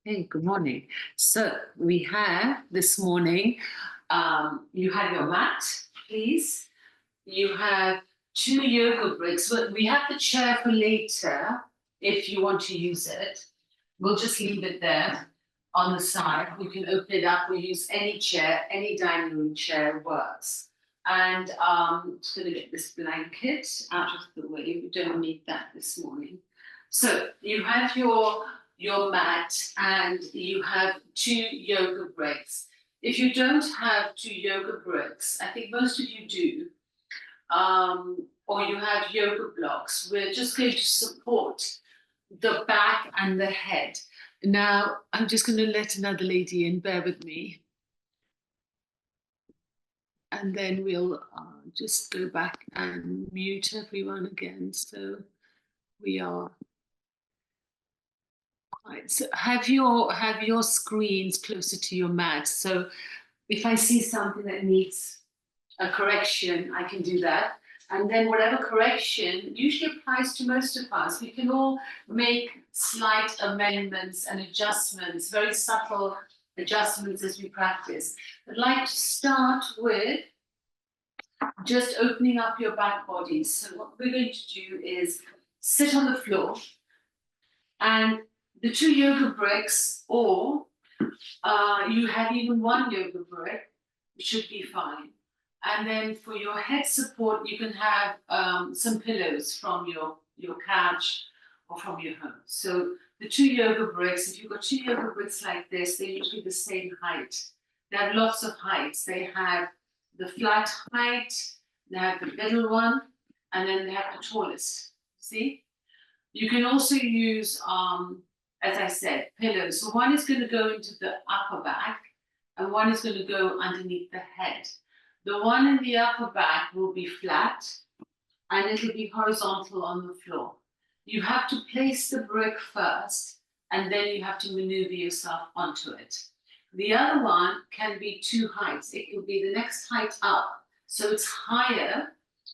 Hey, good morning. So we have this morning, you have your mat, please. You have two yoga bricks. We have the chair for later if you want to use it. We'll just leave it there on the side. We can open it up. We use any chair, any dining room chair works. And just going to get this blanket out of the way. We don't need that this morning. So you have your mat and you have two yoga bricks. If you don't have two yoga bricks, I think most of you do, or you have yoga blocks, we're just going to support the back and the head. Now, I'm just going to let another lady in, bear with me. And then we'll just go back and mute everyone again. So we are. Right, so have your screens closer to your mat. So if I see something that needs a correction, I can do that. And then whatever correction usually applies to most of us. We can all make slight amendments and adjustments, very subtle adjustments as we practice. I'd like to start with just opening up your back body. So what we're going to do is sit on the floor, and the two yoga bricks, or you have even one yoga brick, should be fine. And then for your head support, you can have some pillows from your couch or from your home. So the two yoga bricks, if you've got two yoga bricks like this, they're usually the same height. They have lots of heights. They have the flat height, they have the middle one, and then they have the tallest. See? You can also use, as I said, pillows. So one is going to go into the upper back, and one is going to go underneath the head. The one in the upper back will be flat, and it'll be horizontal on the floor. You have to place the brick first, and then you have to maneuver yourself onto it. The other one can be two heights. It will be the next height up, so it's higher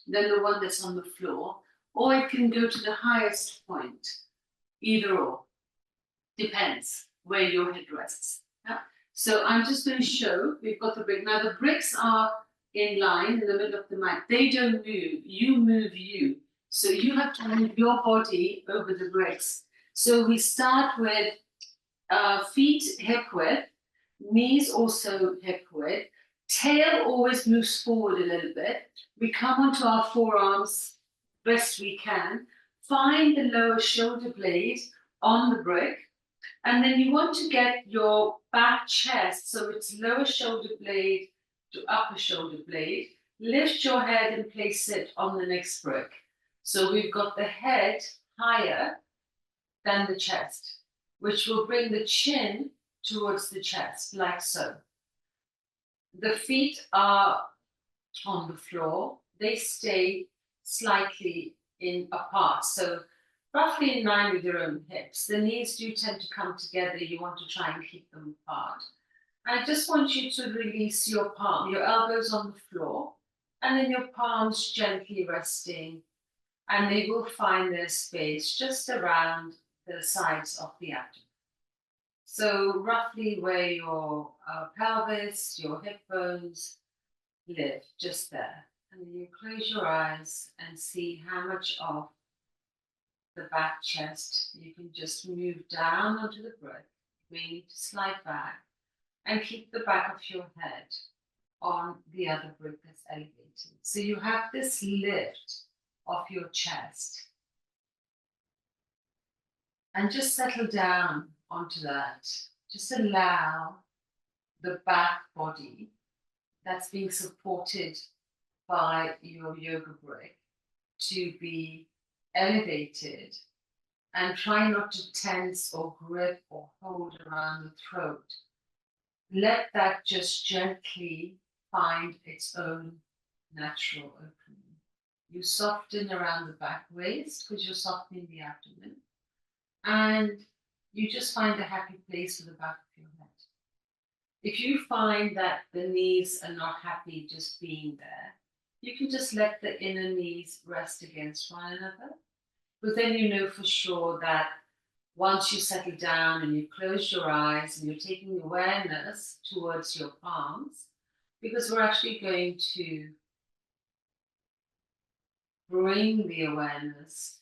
than the one that's on the floor, or it can go to the highest point, either or. Depends where your head rests. Yeah? So I'm just going to show, we've got the brick. Now the bricks are in line in the middle of the mat. They don't move, you move you. So you have to move your body over the bricks. So we start with feet hip width, knees also hip width, tail always moves forward a little bit. We come onto our forearms best we can, find the lower shoulder blade on the brick, and then you want to get your back chest, so it's lower shoulder blade to upper shoulder blade. Lift your head and place it on the next brick. So we've got the head higher than the chest, which will bring the chin towards the chest, like so. The feet are on the floor. They stay slightly apart, so roughly in line with your own hips. The knees do tend to come together. You want to try and keep them apart. I just want you to release your palm, your elbows on the floor, and then your palms gently resting, and they will find their space just around the sides of the abdomen. So roughly where your pelvis, your hip bones live, just there. And then you close your eyes and see how much of the back chest you can just move down onto the brick. We need to slide back and keep the back of your head on the other brick that's elevated. So you have this lift of your chest. And just settle down onto that. Just allow the back body that's being supported by your yoga brick to be elevated, and try not to tense or grip or hold around the throat. Let that just gently find its own natural opening. You soften around the back waist because you're softening the abdomen, and you just find a happy place for the back of your head. If you find that the knees are not happy just being there, you can just let the inner knees rest against one another, but then you know for sure that Once you settle down and you close your eyes and you're taking awareness towards your palms, because we're actually going to bring the awareness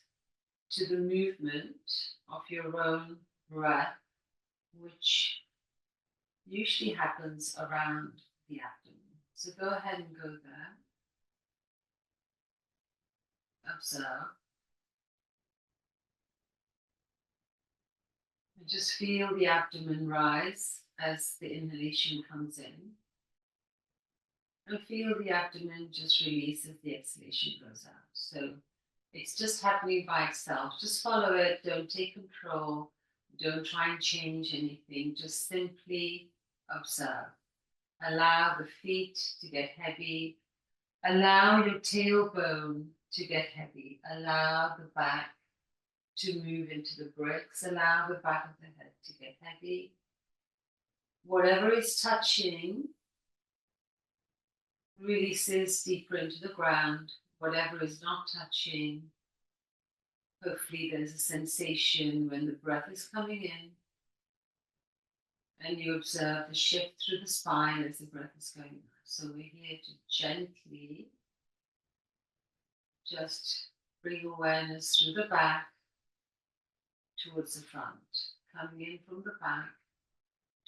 to the movement of your own breath, which usually happens around the abdomen. So go ahead and go there. Observe. And just feel the abdomen rise as the inhalation comes in. And feel the abdomen just release as the exhalation goes out. So it's just happening by itself. Just follow it. Don't take control. Don't try and change anything. Just simply observe. Allow the feet to get heavy. Allow your tailbone to get heavy. Allow the back to move into the bricks. Allow the back of the head to get heavy. Whatever is touching releases deeper into the ground. Whatever is not touching, hopefully there's a sensation when the breath is coming in, and you observe the shift through the spine as the breath is going out. So we're here to gently just bring awareness through the back towards the front, coming in from the back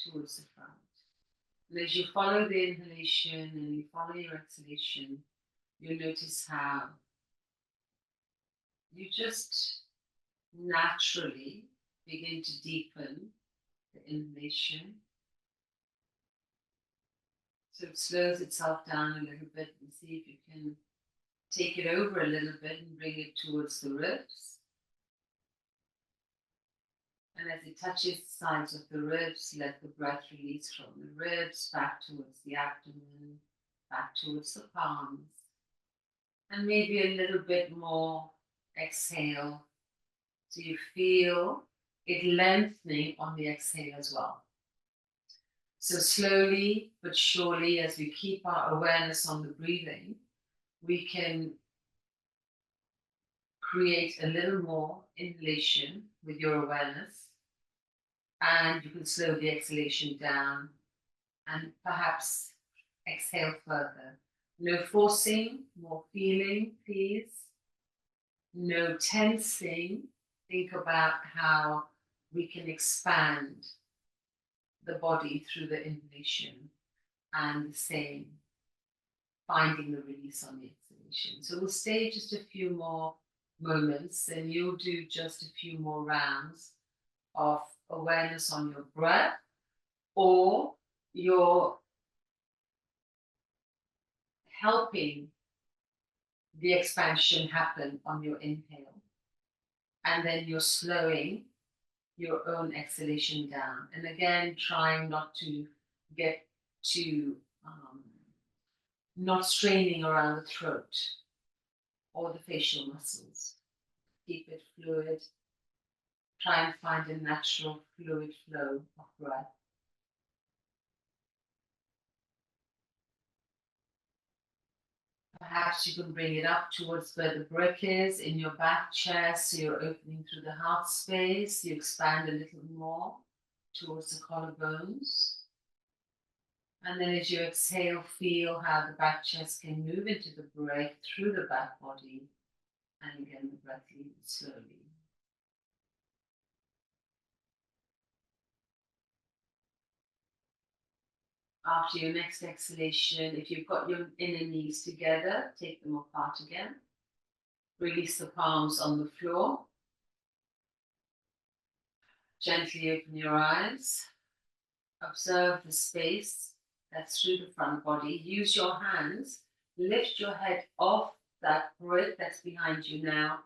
towards the front. And as you follow the inhalation and you follow your exhalation, you'll notice how you just naturally begin to deepen the inhalation. So it slows itself down a little bit, and see if you can take it over a little bit and bring it towards the ribs. And as it touches the sides of the ribs, let the breath release from the ribs back towards the abdomen, back towards the palms. And maybe a little bit more exhale, so you feel it lengthening on the exhale as well. So slowly but surely, as we keep our awareness on the breathing, we can create a little more inhalation with your awareness, and you can slow the exhalation down and perhaps exhale further. No forcing, more feeling, please. No tensing. Think about how we can expand the body through the inhalation, and the same, finding the release on the exhalation. So we'll stay just a few more moments, and you'll do just a few more rounds of awareness on your breath, or you're helping the expansion happen on your inhale, and then you're slowing your own exhalation down. And again, trying not to get to not straining around the throat or the facial muscles. Keep it fluid. Try and find a natural fluid flow of breath. Perhaps you can bring it up towards where the brick is in your back chest, so you're opening through the heart space. You expand a little more towards the collarbones. And then as you exhale, feel how the back chest can move into the brick through the back body. And again, the breath leaves slowly. After your next exhalation, if you've got your inner knees together, take them apart again. Release the palms on the floor. Gently open your eyes. Observe the space that's through the front body. Use your hands. Lift your head off that brick that's behind you now.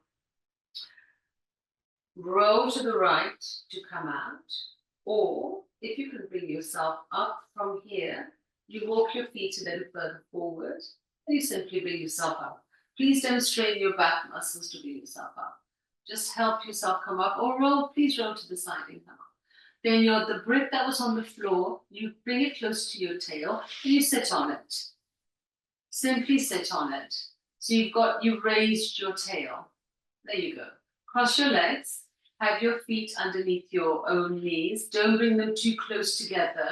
Roll to the right to come out. Or if you can bring yourself up from here, you walk your feet a little further forward, and you simply bring yourself up. Please don't strain your back muscles to bring yourself up. Just help yourself come up, or roll, please roll to the side and come up. Then the brick that was on the floor, you bring it close to your tail, and you sit on it. Simply sit on it. So you've raised your tail. There you go. Cross your legs. Have your feet underneath your own knees. Don't bring them too close together.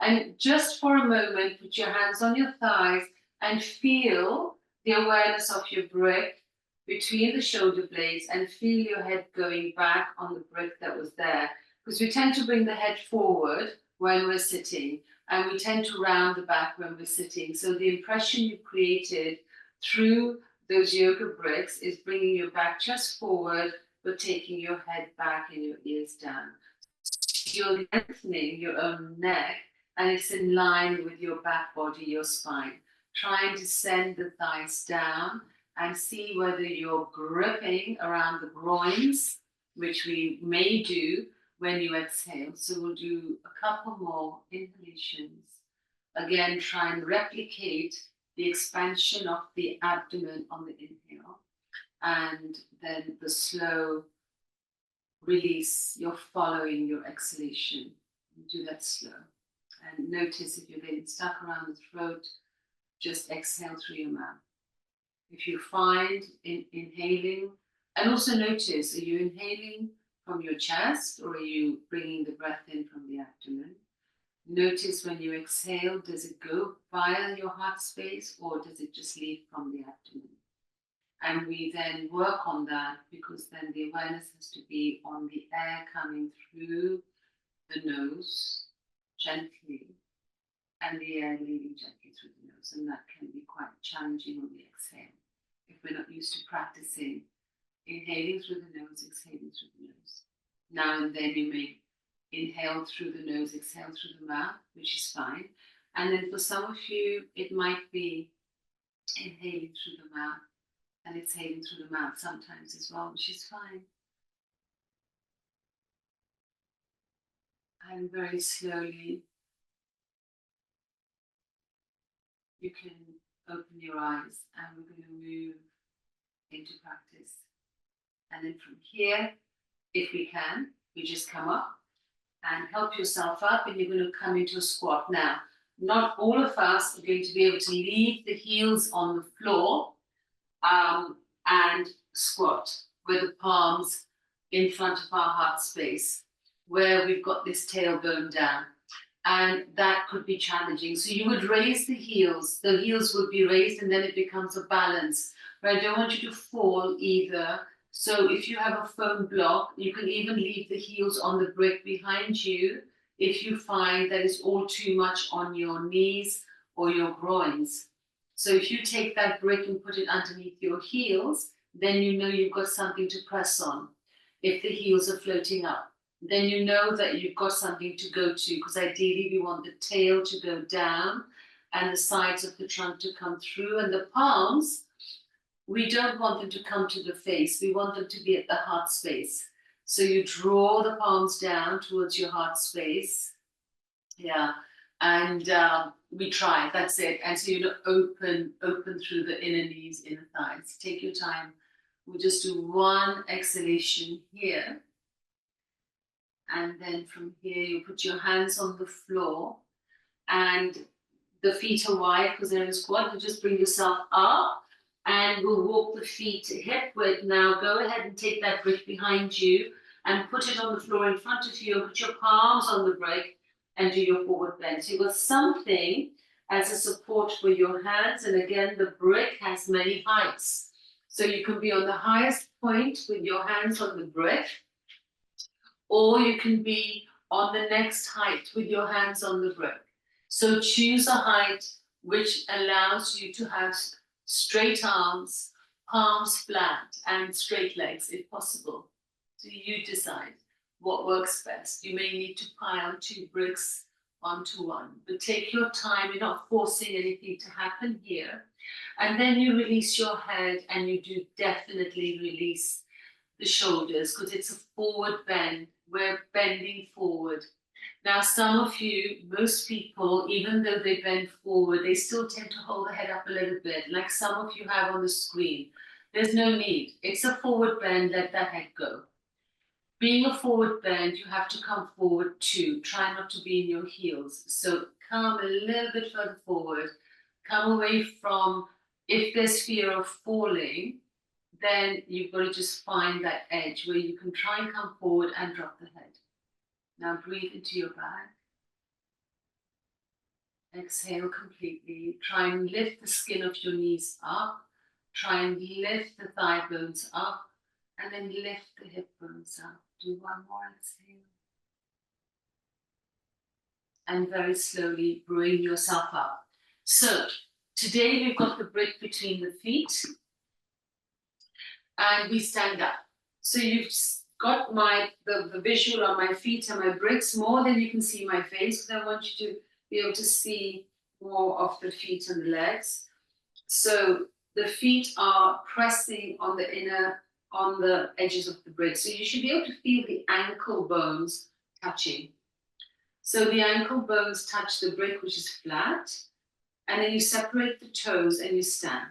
And just for a moment, put your hands on your thighs and feel the awareness of your brick between the shoulder blades, and feel your head going back on the brick that was there. Because we tend to bring the head forward when we're sitting, and we tend to round the back when we're sitting. So the impression you've created through those yoga bricks is bringing your back just forward, but taking your head back and your ears down. You're lengthening your own neck, and it's in line with your back body, your spine. Try and descend the thighs down and see whether you're gripping around the groins, which we may do when you exhale. So we'll do a couple more inhalations. Again, try and replicate the expansion of the abdomen on the inhale, and then the slow release. You're following your exhalation. Do that slow. And notice if you're getting stuck around the throat, just exhale through your mouth. If you find inhaling, and also notice, are you inhaling from your chest, or are you bringing the breath in from the abdomen? Notice when you exhale, does it go via your heart space, or does it just leave from the abdomen? And we then work on that, because then the awareness has to be on the air coming through the nose gently, and the air leaving gently through the nose. And that can be quite challenging on the exhale if we're not used to practicing inhaling through the nose, exhaling through the nose. Now and then you may inhale through the nose, exhale through the mouth, which is fine. And then for some of you, it might be inhaling through the mouth and exhaling through the mouth sometimes as well, which is fine. And very slowly, you can open your eyes, and we're going to move into practice. And then from here, if we can, you just come up and help yourself up, and you're going to come into a squat. Now, not all of us are going to be able to leave the heels on the floor and squat with the palms in front of our heart space, where we've got this tailbone down. And that could be challenging. So you would raise the heels would be raised, and then it becomes a balance. But I don't want you to fall either. So if you have a foam block, you can even leave the heels on the brick behind you if you find that it's all too much on your knees or your groins. So if you take that brick and put it underneath your heels, then you know you've got something to press on. If the heels are floating up, then you know that you've got something to go to, because ideally we want the tail to go down and the sides of the trunk to come through, and the palms, we don't want them to come to the face. We want them to be at the heart space. So you draw the palms down towards your heart space. Yeah. And we try, that's it. And so you open through the inner knees, inner thighs. Take your time. We'll just do one exhalation here. And then from here, you put your hands on the floor, and the feet are wide because they're in a squat. You just bring yourself up, and we'll walk the feet hip width. Now go ahead and take that brick behind you and put it on the floor in front of you, and put your palms on the brick and do your forward bend. So you've got something as a support for your hands. And again, the brick has many heights. So you can be on the highest point with your hands on the brick, or you can be on the next height with your hands on the brick. So choose a height which allows you to have straight arms, palms flat, and straight legs if possible. So you decide what works best. You may need to pile 2 bricks onto one, but take your time. You're not forcing anything to happen here. And then you release your head, and you do definitely release the shoulders, because it's a forward bend. We're bending forward. Now, some of you, most people, even though they bend forward, they still tend to hold the head up a little bit, like some of you have on the screen. There's no need. It's a forward bend. Let that head go. Being a forward bend, you have to come forward too. Try not to be in your heels. So come a little bit further forward. Come away from, if there's fear of falling, then you've got to just find that edge where you can try and come forward and drop the head. Now breathe into your back. Exhale completely. Try and lift the skin of your knees up. Try and lift the thigh bones up. And then lift the hip bones up. Do one more exhale. And very slowly bring yourself up. So today we've got the brick between the feet. And we stand up. So you've got the visual on my feet and my bricks more than you can see my face, because I want you to be able to see more of the feet and the legs. So the feet are pressing on the edges of the brick. So you should be able to feel the ankle bones touching. So the ankle bones touch the brick, which is flat, and then you separate the toes and you stand.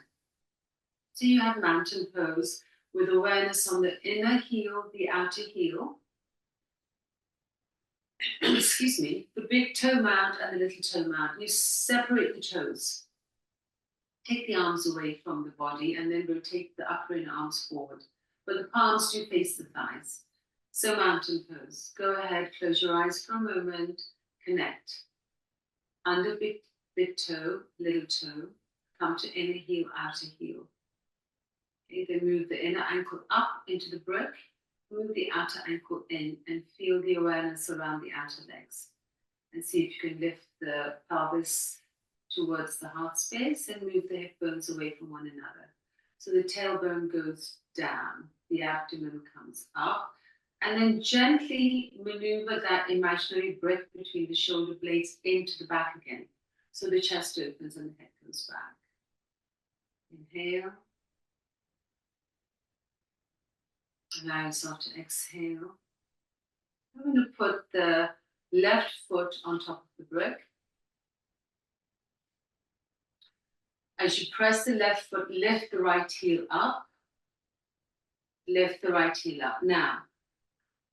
So you have mountain pose with awareness on the inner heel, the outer heel. Excuse me, the big toe mount and the little toe mount. You separate the toes. Take the arms away from the body and then rotate the upper inner arms forward. But the palms do face the thighs. So mountain pose. Go ahead, close your eyes for a moment. Connect. Under big toe, little toe. Come to inner heel, outer heel. Okay, then move the inner ankle up into the brick. Move the outer ankle in and feel the awareness around the outer legs. And see if you can lift the pelvis towards the heart space and move the hip bones away from one another. So the tailbone goes down, the abdomen comes up, and then gently maneuver that imaginary brick between the shoulder blades into the back again. So the chest opens and the head goes back. Inhale. Allow yourself to exhale. I'm going to put the left foot on top of the brick. As you press the left foot, lift the right heel up. Lift the right heel up. Now,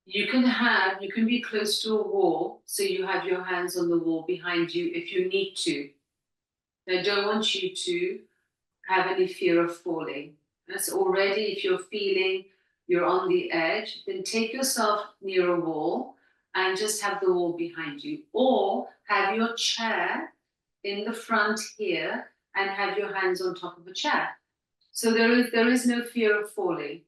you can be close to a wall, so you have your hands on the wall behind you if you need to. I don't want you to have any fear of falling. That's already, if you're feeling you're on the edge, then take yourself near a wall and just have the wall behind you. Or have your chair in the front here and have your hands on top of a chair. So there is no fear of falling.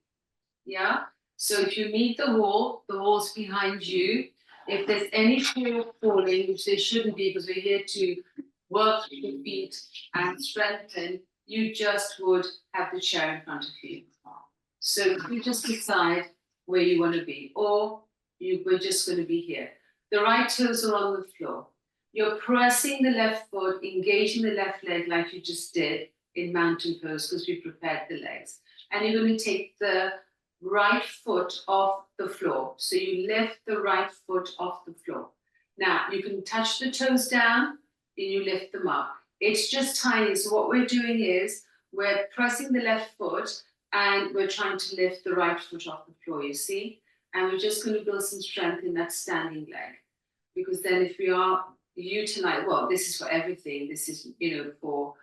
Yeah? So if you meet the wall's behind you. If there's any fear of falling, which there shouldn't be because we're here to work your feet and strengthen, you just would have the chair in front of you. So you just decide where you want to be, or we're just going to be here. The right toes are on the floor. You're pressing the left foot, engaging the left leg like you just did in mountain pose because we prepared the legs. And you're going to take the right foot off the floor. So you lift the right foot off the floor. Now you can touch the toes down and you lift them up. It's just tiny. So what we're doing is we're pressing the left foot and we're trying to lift the right foot off the floor, you see? And we're just going to build some strength in that standing leg. Because then if we are utilize, well, this is for everything. This is, for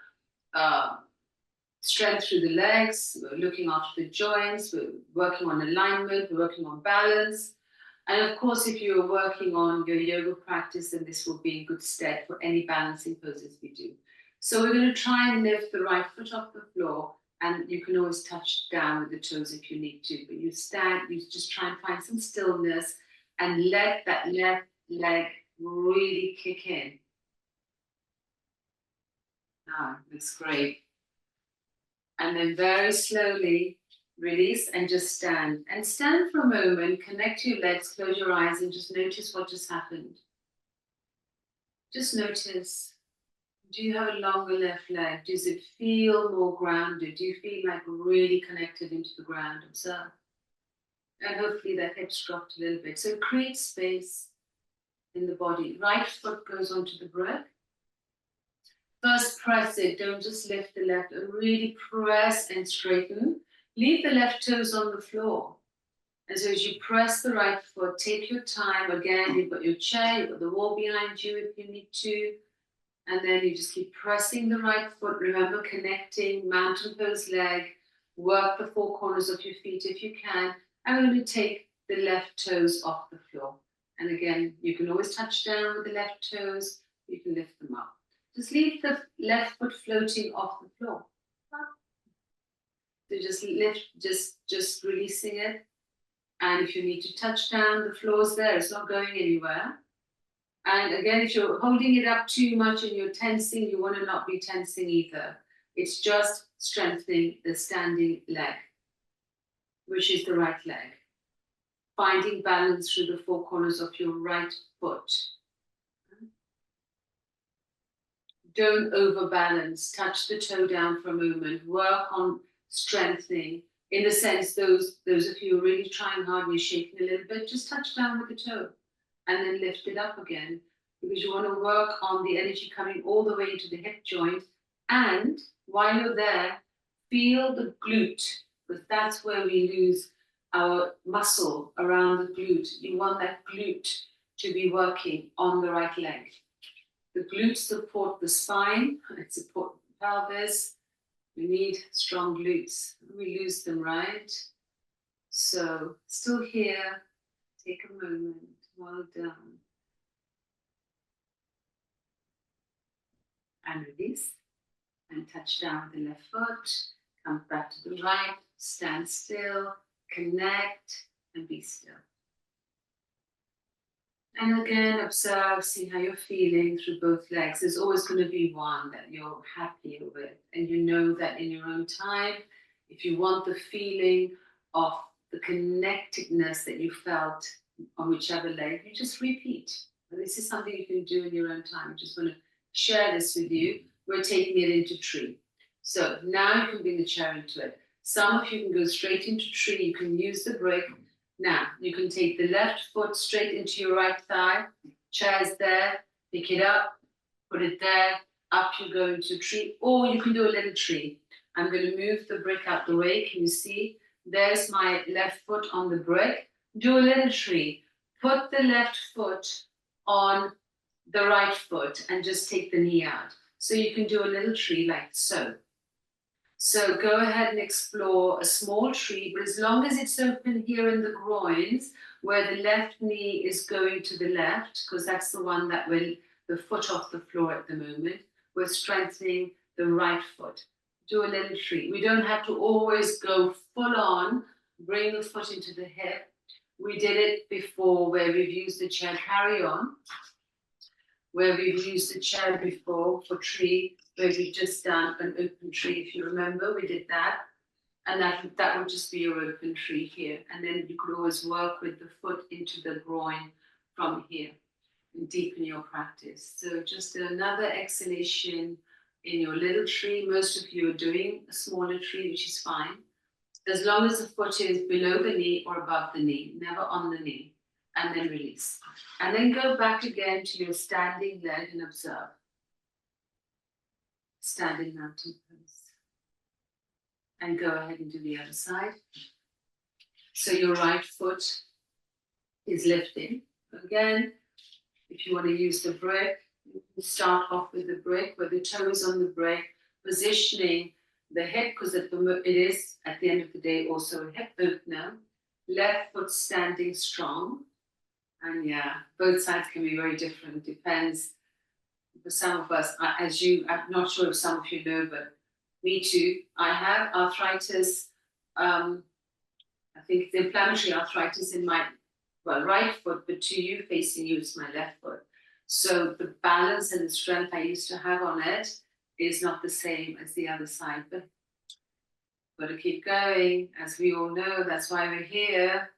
strength through the legs, we're looking after the joints, we're working on alignment, we're working on balance. And of course, if you're working on your yoga practice, then this will be in good stead for any balancing poses we do. So we're going to try and lift the right foot off the floor, and you can always touch down with the toes if you need to, but you stand, you just try and find some stillness and let that left leg really kick in. That's great. And then very slowly release and just stand. And stand for a moment, connect your legs, close your eyes, and just notice what just happened. Just notice. Do you have a longer left leg? Does it feel more grounded? Do you feel like really connected into the ground? Observe. And hopefully that hips dropped a little bit. So create space in the body. Right foot goes onto the brick. First press it, don't just lift the left, really press and straighten. Leave the left toes on the floor. And so as you press the right foot, take your time. Again, you've got your chair, you've got the wall behind you if you need to. And then you just keep pressing the right foot. Remember, connecting mountain pose leg Work the four corners of your feet if you can, and only take the left toes off the floor. And again, you can always touch down with the left toes, you can lift them up. Just leave the left foot floating off the floor. So just lift, just releasing it. And if you need to touch down, the floor's there, it's not going anywhere. And again, if you're holding it up too much and you're tensing, you want to not be tensing either. It's just strengthening the standing leg, which is the right leg. Finding balance through the four corners of your right foot. Don't overbalance. Touch the toe down for a moment. Work on strengthening. In a sense, those of you who are really trying hard and you're shaking a little bit, just touch down with the toe and then lift it up again, because you want to work on the energy coming all the way into the hip joint. And while you're there, feel the glute, because that's where we lose our muscle around the glute. You want that glute to be working on the right leg. The glutes support the spine, it supports the pelvis. We need strong glutes. We lose them, right? So, still here. Take a moment. Well done. And release. And touch down with the left foot. Come back to the right. Stand still. Connect. And be still. And again, observe, see how you're feeling through both legs. There's always going to be one that you're happier with. And you know that in your own time, if you want the feeling of the connectedness that you felt on whichever leg, you just repeat. And this is something you can do in your own time. I just want to share this with you. We're taking it into tree. So now you can bring the chair into it. Some of you can go straight into tree. You can use the brick. Now, you can take the left foot straight into your right thigh, chair's there, pick it up, put it there, up you go into a tree, or you can do a little tree. I'm going to move the brick out the way, can you see? There's my left foot on the brick. Do a little tree. Put the left foot on the right foot and just take the knee out. So you can do a little tree like so. So go ahead and explore a small tree, but as long as it's open here in the groins, where the left knee is going to the left, because that's the one that will, the foot off the floor at the moment, we're strengthening the right foot. Do a little tree. We don't have to always go full on, bring the foot into the hip. We did it before where we've used the chair carry on, where we've used the chair before for tree, where we've just done an open tree. If you remember, we did that. And that would just be your open tree here. And then you could always work with the foot into the groin from here and deepen your practice. So just another exhalation in your little tree. Most of you are doing a smaller tree, which is fine. As long as the foot is below the knee or above the knee, never on the knee. And then release. And then go back again to your standing leg and observe. Standing mountain pose. And go ahead and do the other side. So your right foot is lifting. Again, if you want to use the brick, you can start off with the brick, where the toe is on the brick, positioning the hip, because it is, at the end of the day, also a hip opener. Left foot standing strong. And yeah, both sides can be very different. Depends. For some of us, I'm not sure if some of you know, but me too. I have arthritis. I think it's inflammatory arthritis in my right foot, but to you, facing you, is my left foot. So the balance and the strength I used to have on it is not the same as the other side. But got to keep going, as we all know. That's why we're here.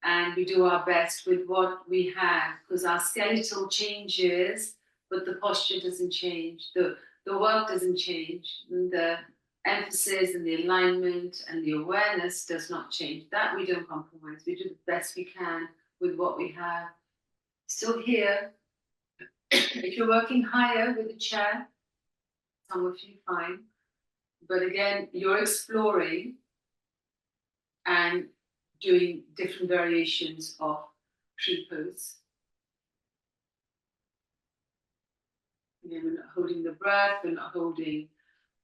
And we do our best with what we have, because our skeletal changes, but the posture doesn't change. The work doesn't change. And the emphasis and the alignment and the awareness does not change. That we don't compromise. We do the best we can with what we have. Still here. If you're working higher with a chair, some of you fine. But again, you're exploring and doing different variations of tree pose. Again, we're not holding the breath, we're not holding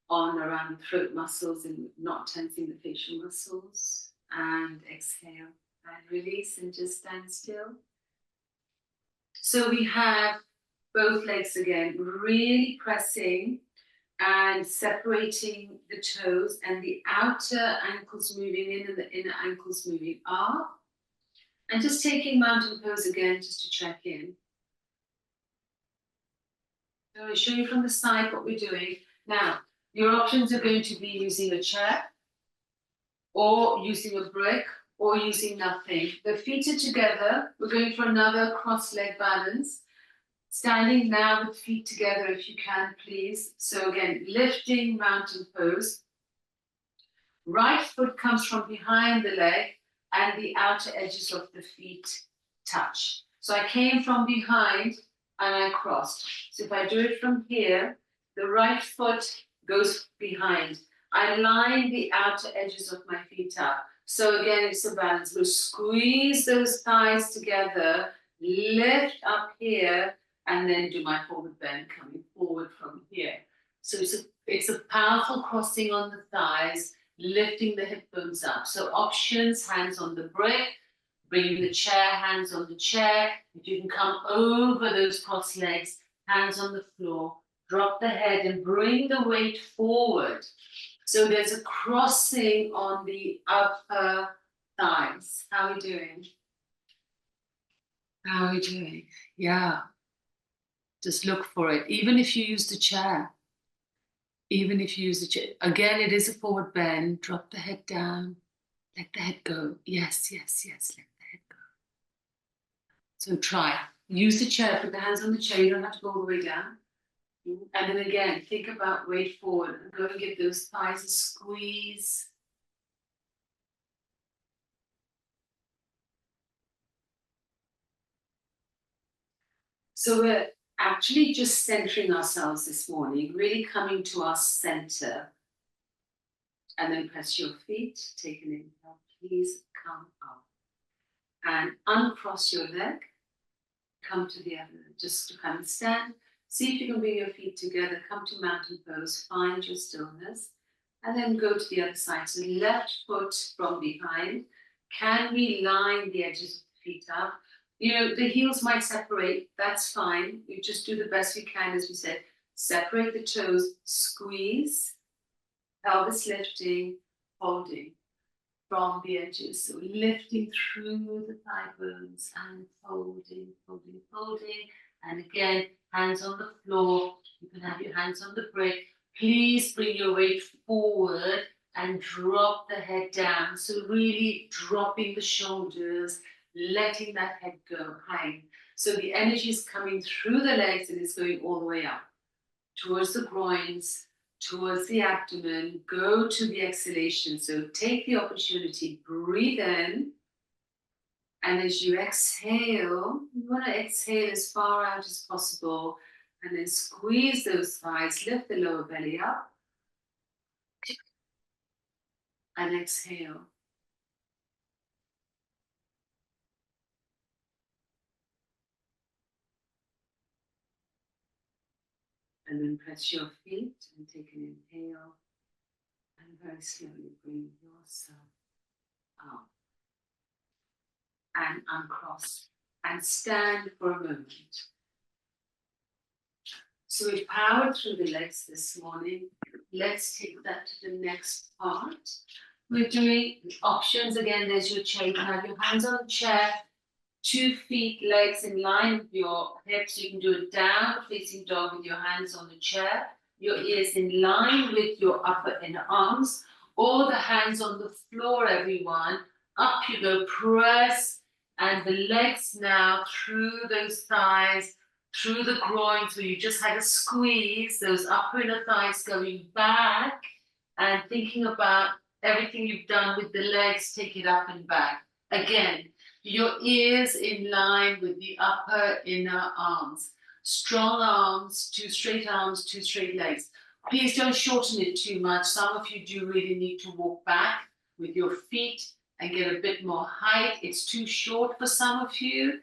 on around the throat muscles and not tensing the facial muscles. And exhale and release and just stand still. So we have both legs again, really pressing and separating the toes and the outer ankles moving in and the inner ankles moving up. And just taking mountain pose again, just to check in. So I'll show you from the side what we're doing. Now, your options are going to be using a chair, or using a brick, or using nothing. The feet are together. We're going for another cross leg balance. Standing now with feet together if you can, please. So again, lifting mountain pose. Right foot comes from behind the leg and the outer edges of the feet touch. So I came from behind and I crossed. So if I do it from here, the right foot goes behind. I line the outer edges of my feet up. So again, it's a balance. We'll squeeze those thighs together, lift up here, and then do my forward bend coming forward from here. So it's a powerful crossing on the thighs, lifting the hip bones up. So options, hands on the brick, bringing the chair, hands on the chair. If you can come over those cross legs, hands on the floor, drop the head and bring the weight forward. So there's a crossing on the upper thighs. How are we doing? How are we doing? Yeah. Just look for it. Even if you use the chair. Even if you use the chair. Again, it is a forward bend. Drop the head down. Let the head go. Yes, yes, yes. Let the head go. So try. Use the chair. Put the hands on the chair. You don't have to go all the way down. And then again, think about weight forward. And go and give those thighs a squeeze. So we're actually just centering ourselves this morning, really coming to our center. And then press your feet, take an inhale, please come up. And uncross your leg, come to the other, just to come and stand. See if you can bring your feet together, come to mountain pose, find your stillness. And then go to the other side. So left foot from behind. Can we line the edges of the feet up? You know, the heels might separate, that's fine. We just do the best we can, as we said. Separate the toes, squeeze, pelvis lifting, holding from the edges. So lifting through the thigh bones and folding, folding, folding. And again, hands on the floor. You can have your hands on the brick. Please bring your weight forward and drop the head down. So really dropping the shoulders, letting that head go hang. So the energy is coming through the legs and it's going all the way up towards the groins, towards the abdomen. Go to the exhalation. So take the opportunity, breathe in. And as you exhale, you want to exhale as far out as possible. And then squeeze those thighs, lift the lower belly up. And exhale. And then press your feet and take an inhale. And very slowly bring yourself up. And uncross. And stand for a moment. So we've powered through the legs this morning. Let's take that to the next part. We're doing options again. There's your chair. You can have your hands on the chair, 2 feet, legs in line with your hips. You can do a down facing dog with your hands on the chair, your ears in line with your upper inner arms, or the hands on the floor, everyone. Up you go, press, and the legs now through those thighs, through the groins where you just had a squeeze, those upper inner thighs going back, and thinking about everything you've done with the legs, take it up and back. Again, your ears in line with the upper inner arms. Strong arms, 2 straight arms, 2 straight legs. Please don't shorten it too much. Some of you do really need to walk back with your feet and get a bit more height. It's too short for some of you.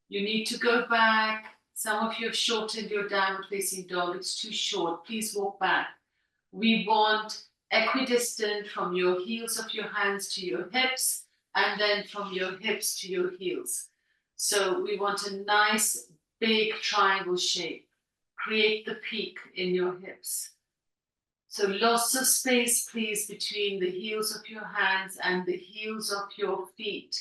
You need to go back. Some of you have shortened your downward facing dog. It's too short. Please walk back. We want equidistant from your heels of your hands to your hips, and then from your hips to your heels. So we want a nice big triangle shape. Create the peak in your hips. So lots of space, please, between the heels of your hands and the heels of your feet.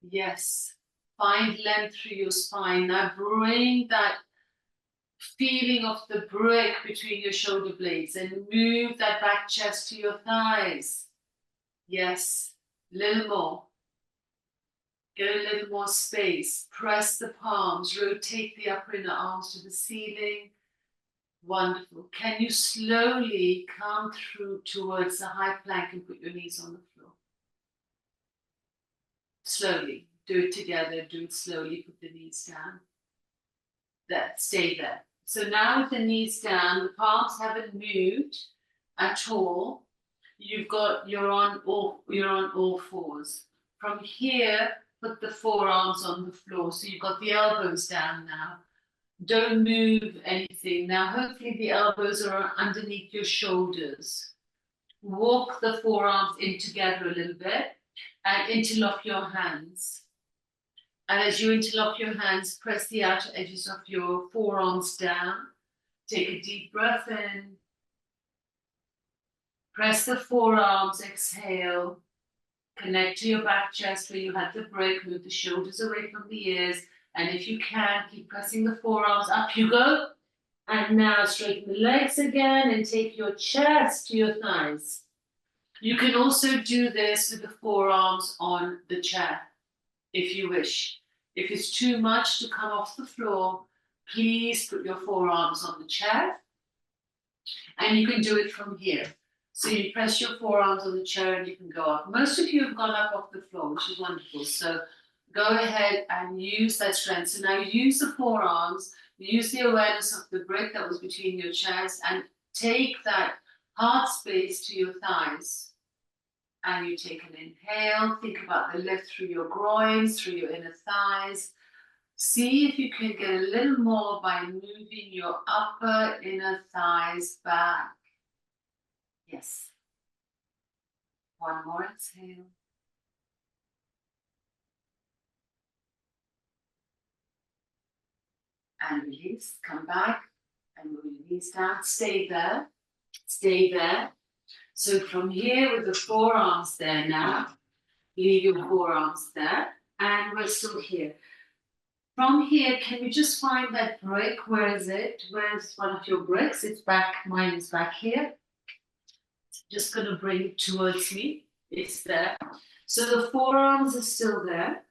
Yes. Find length through your spine. Now bring that feeling of the brick between your shoulder blades and move that back chest to your thighs. Yes. A little more. Get a little more space. Press the palms. Rotate the upper inner arms to the ceiling. Wonderful. Can you slowly come through towards the high plank and put your knees on the floor? Slowly. Do it together. Do it slowly. Put the knees down. There. Stay there. So now with the knees down, the palms haven't moved at all. You're on all fours. From here, put the forearms on the floor. So you've got the elbows down now. Don't move anything. Now, hopefully the elbows are underneath your shoulders. Walk the forearms in together a little bit and interlock your hands. And as you interlock your hands, press the outer edges of your forearms down. Take a deep breath in. Press the forearms, exhale. Connect to your back chest where you had the break. Move the shoulders away from the ears. And if you can, keep pressing the forearms. Up you go. And now straighten the legs again and take your chest to your thighs. You can also do this with the forearms on the chair, if you wish. If it's too much to come off the floor, please put your forearms on the chair. And you can do it from here. So you press your forearms on the chair and you can go up. Most of you have gone up off the floor, which is wonderful. So go ahead and use that strength. So now use the forearms, use the awareness of the brick that was between your chest, and take that heart space to your thighs. And you take an inhale. Think about the lift through your groins, through your inner thighs. See if you can get a little more by moving your upper inner thighs back. Yes. One more exhale. And release. Come back and move your knees down. Stay there. Stay there. So from here with the forearms there now, leave your forearms there, and we're still here. From here, can you just find that brick? Where is it? Where's one of your bricks? It's back, mine is back here. Just gonna bring it towards me. It's there. So the forearms are still there.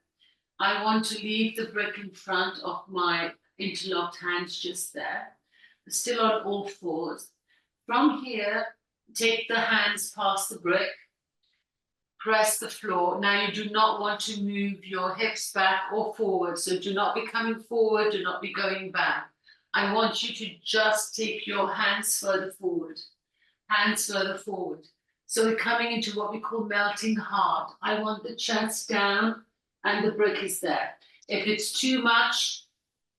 I want to leave the brick in front of my interlocked hands just there. Still on all fours. From here, take the hands past the brick, press the floor. Now you do not want to move your hips back or forward, so do not be coming forward, do not be going back. I want you to just take your hands further forward, hands further forward. So we're coming into what we call melting heart. I want the chest down and the brick is there. If it's too much,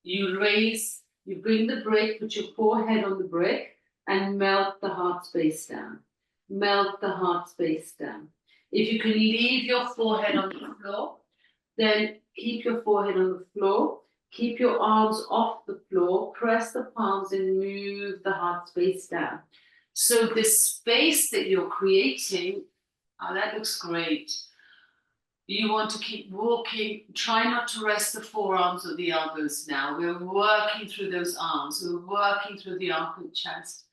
you raise, you bring the brick, put your forehead on the brick, and melt the heart space down. Melt the heart space down. If you can leave your forehead on the floor, then keep your forehead on the floor. Keep your arms off the floor. Press the palms and move the heart space down. So this space that you're creating, oh, that looks great. You want to keep walking. Try not to rest the forearms or the elbows now. We're working through those arms. We're working through the armpit chest.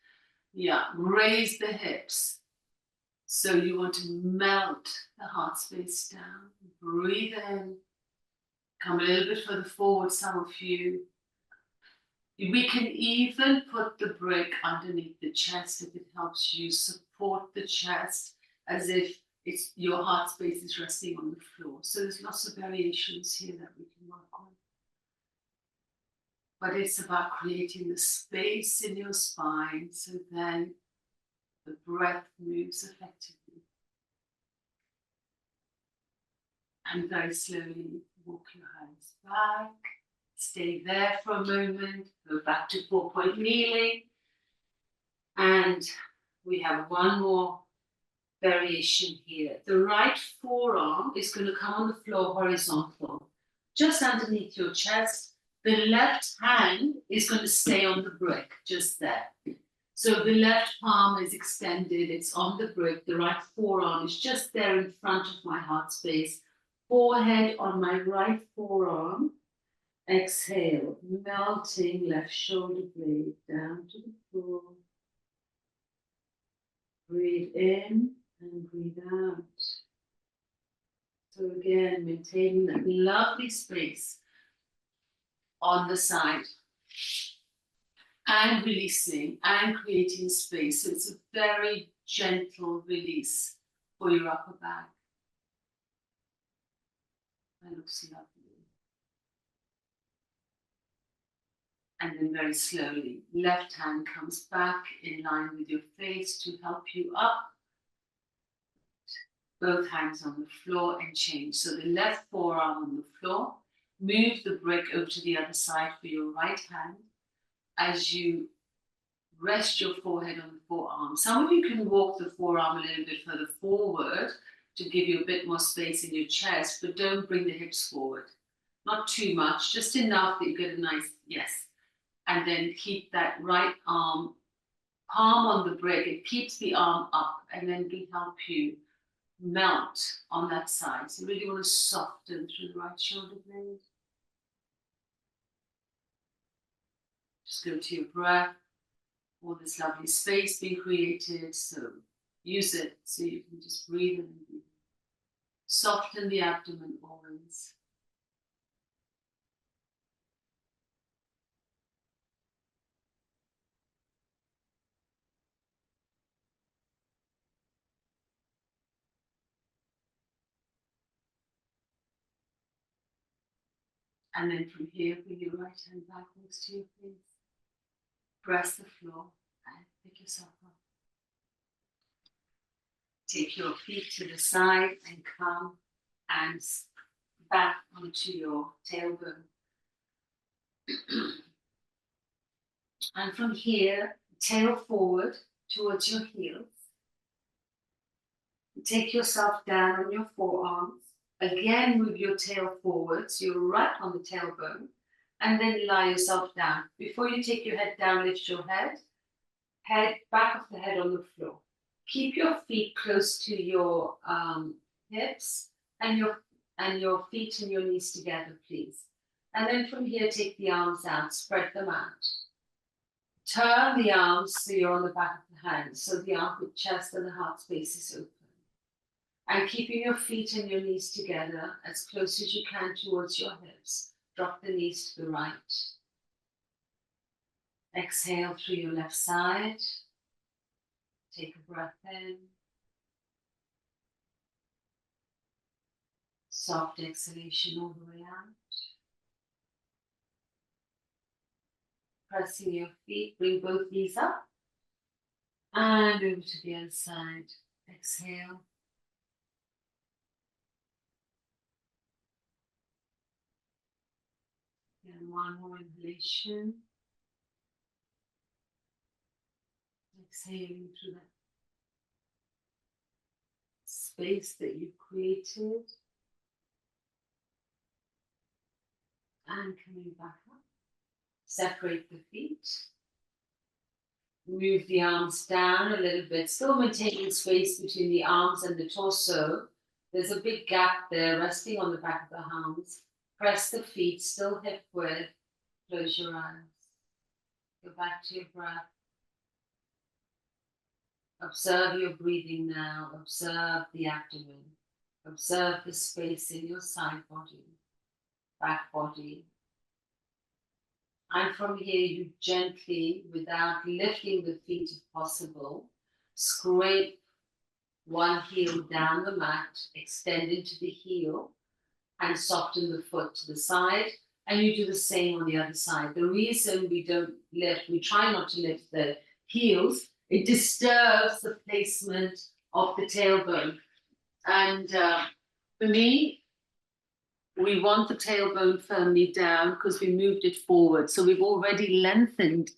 Yeah, raise the hips. So you want to melt the heart space down. Breathe in. Come a little bit further forward, some of you. We can even put the brick underneath the chest if it helps you support the chest as if it's your heart space is resting on the floor. So there's lots of variations here that we can work on. But it's about creating the space in your spine so then the breath moves effectively. And very slowly walk your hands back. Stay there for a moment. Go back to 4-point kneeling. And we have one more variation here. The right forearm is going to come on the floor horizontal, just underneath your chest. The left hand is going to stay on the brick, just there. So the left palm is extended, it's on the brick. The right forearm is just there in front of my heart space. Forehead on my right forearm. Exhale, melting left shoulder blade down to the floor. Breathe in and breathe out. So again, maintaining that lovely space on the side. And releasing and creating space. So it's a very gentle release for your upper back. That looks lovely. And then very slowly, left hand comes back in line with your face to help you up. Both hands on the floor and change. So the left forearm on the floor. Move the brick over to the other side for your right hand. As you rest your forehead on the forearm. Some of you can walk the forearm a little bit further forward to give you a bit more space in your chest, but don't bring the hips forward. Not too much, just enough that you get a nice, yes. And then keep that right arm, palm on the brick. It keeps the arm up, and then it'll help you melt on that side. So you really want to soften through the right shoulder blade. Just go to your breath. All this lovely space being created, so use it so you can just breathe in and breathe. Soften the abdomen always. And then from here, bring your right hand backwards to your face. Press the floor and pick yourself up. Take your feet to the side and come and back onto your tailbone. And from here, tail forward towards your heels. Take yourself down on your forearms. Again, move your tail forward, so you're right on the tailbone. And then lie yourself down. Before you take your head down, lift your head. Back of the head on the floor. Keep your feet close to your hips and your feet and your knees together, please. And then from here, take the arms out, spread them out. Turn the arms so you're on the back of the hands, so the armpit, chest, and the heart space is open. And keeping your feet and your knees together as close as you can towards your hips. Drop the knees to the right. Exhale through your left side. Take a breath in. Soft exhalation all the way out. Pressing your feet, bring both knees up. And over to the other side. Exhale. And one more inhalation. Exhaling through that space that you've created. And coming back up. Separate the feet. Move the arms down a little bit, still maintaining space between the arms and the torso. There's a big gap there, resting on the back of the arms. Press the feet, still hip width. Close your eyes. Go back to your breath. Observe your breathing now. Observe the abdomen. Observe the space in your side body, back body. And from here, you gently, without lifting the feet if possible, scrape one heel down the mat, extend into the heel, and soften the foot to the side. And you do the same on the other side. The reason we don't lift, we try not to lift the heels, it disturbs the placement of the tailbone. And for me, we want the tailbone firmly down because we moved it forward. So we've already lengthened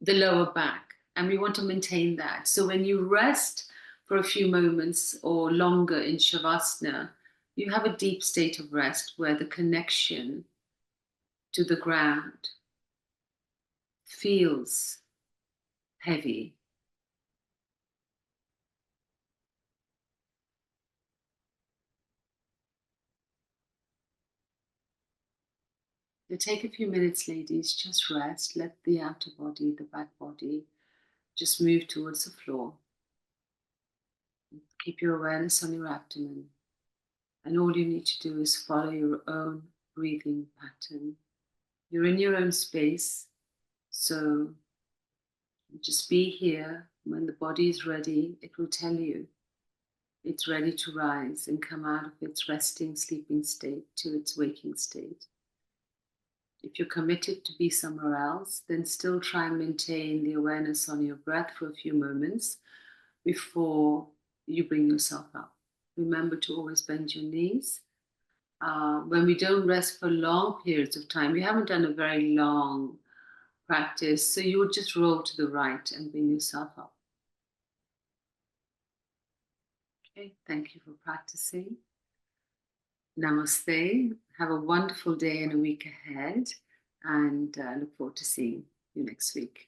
the lower back. And we want to maintain that. So when you rest for a few moments or longer in Shavasana, you have a deep state of rest where the connection to the ground feels heavy. So take a few minutes, ladies, just rest. Let the outer body, the back body, just move towards the floor. Keep your awareness on your abdomen. And all you need to do is follow your own breathing pattern. You're in your own space, so just be here. When the body is ready, it will tell you it's ready to rise and come out of its resting, sleeping state to its waking state. If you're committed to be somewhere else, then still try and maintain the awareness on your breath for a few moments before you bring yourself up. Remember to always bend your knees. When we don't rest for long periods of time, we haven't done a very long practice, so you would just roll to the right and bring yourself up. Okay, thank you for practicing. Namaste. Have a wonderful day and a week ahead, and look forward to seeing you next week.